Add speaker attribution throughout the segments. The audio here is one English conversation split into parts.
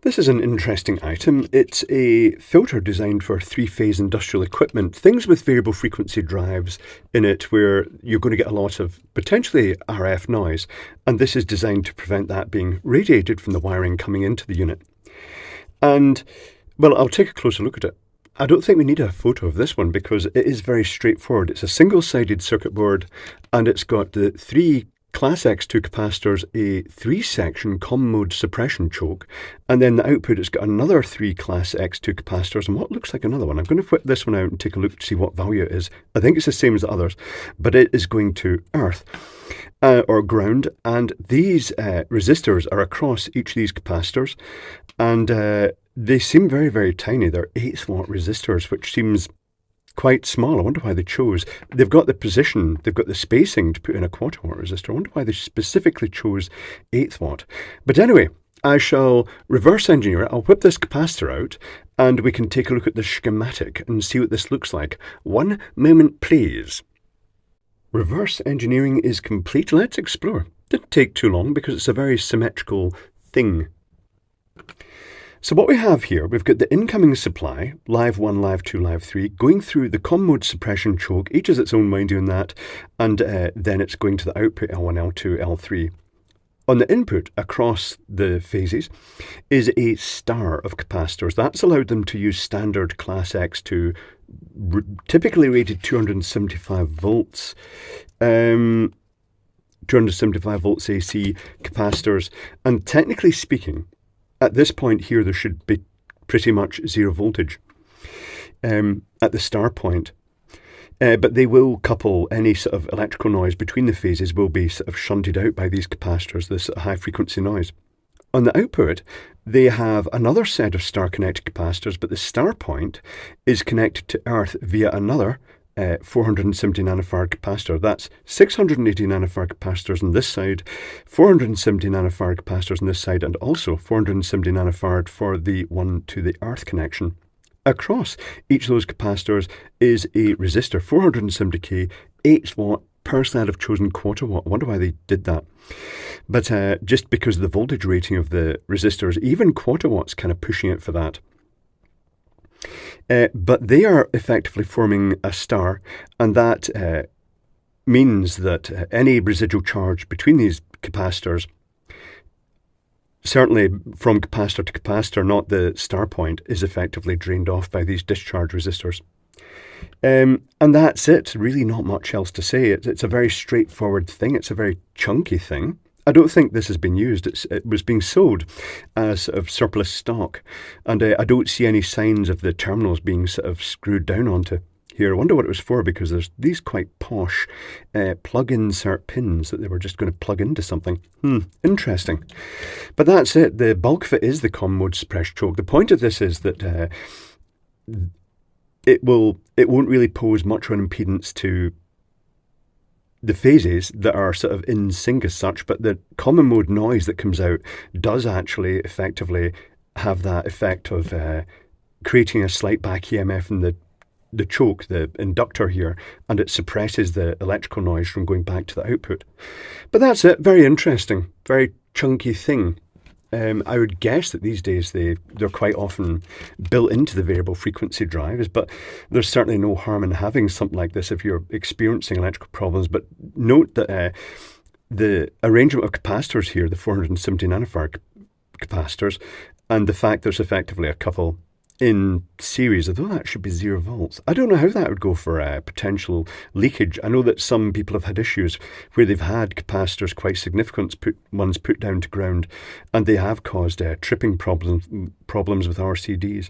Speaker 1: This is an interesting item. It's a filter designed for three-phase industrial equipment, things with variable frequency drives in it where you're going to get a lot of potentially RF noise, and this is designed to prevent that being radiated from the wiring coming into the unit. And, well, I'll take a closer look at it. I don't think we need a photo of this one because it is very straightforward. It's a single-sided circuit board and it's got the three Class X2 capacitors, a 3-section common mode suppression choke, and then the output it's got another 3 Class X2 capacitors and what looks like another one. I'm going to whip this one out and take a look to see what value it is. I think it's the same as the others, but it is going to earth or ground, and these resistors are across each of these capacitors, and they seem very, very tiny. They're 8th watt resistors, which seems quite small. I wonder why they chose. They've got the position, they've got the spacing to put in a quarter watt resistor. I wonder why they specifically chose 8th watt. But anyway, I shall reverse engineer it. I'll whip this capacitor out and we can take a look at the schematic and see what this looks like. One moment, please. Reverse engineering is complete. Let's explore. Didn't take too long because it's a very symmetrical thing. So what we have here, we've got the incoming supply, live 1, live 2, live 3, going through the common mode suppression choke. Each has its own winding on that, and then it's going to the output L1, L2, L3. On the input across the phases is a star of capacitors. That's allowed them to use standard Class X2, typically rated 275 volts. 275 volts AC capacitors, and technically speaking, at this point here, there should be pretty much zero voltage at the star point. But they will couple any sort of electrical noise between the phases will be sort of shunted out by these capacitors, this sort of high frequency noise. On the output, they have another set of star connected capacitors, but the star point is connected to earth via another 470 nanofarad capacitor. That's 680 nanofarad capacitors on this side, 470 nanofarad capacitors on this side, and also 470 nanofarad for the one to the earth connection. Across each of those capacitors is a resistor, 470k, 8 watt. Personally, I'd have chosen quarter watt. I wonder why they did that. But just because of the voltage rating of the resistors, even quarter watt's kind of pushing it for that. But they are effectively forming a star, and that means that any residual charge between these capacitors, certainly from capacitor to capacitor, not the star point, is effectively drained off by these discharge resistors. And that's it, really not much else to say. It's a very straightforward thing, it's a very chunky thing. I don't think this has been used. It was being sold as sort of surplus stock, and I don't see any signs of the terminals being sort of screwed down onto here. I wonder what it was for, because there's these quite posh plug insert pins that they were just going to plug into something. Interesting. But that's it. The bulk of it is the common mode suppression choke. The point of this is that it won't really pose much of an impedance to the phases that are sort of in sync as such, but the common mode noise that comes out does actually effectively have that effect of creating a slight back EMF in the choke, the inductor here, and it suppresses the electrical noise from going back to the output. But that's it. Very interesting, very chunky thing. I would guess that these days they're quite often built into the variable frequency drives, but there's certainly no harm in having something like this if you're experiencing electrical problems. But note that the arrangement of capacitors here, the 470 nanofarad capacitors, and the fact there's effectively a couple in series, although that should be 0 volts. I don't know how that would go for potential leakage. I know that some people have had issues where they've had capacitors, quite significant ones put down to ground, and they have caused tripping problems with RCDs.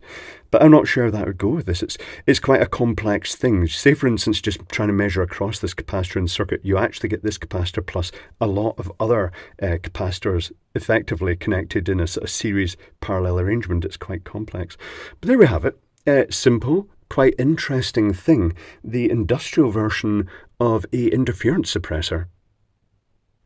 Speaker 1: But I'm not sure how that would go with this. It's quite a complex thing. Say, for instance, just trying to measure across this capacitor in the circuit, you actually get this capacitor plus a lot of other capacitors effectively connected in a sort of series parallel arrangement. It's quite complex. But there we have it. Simple, quite interesting thing. The industrial version of a interference suppressor.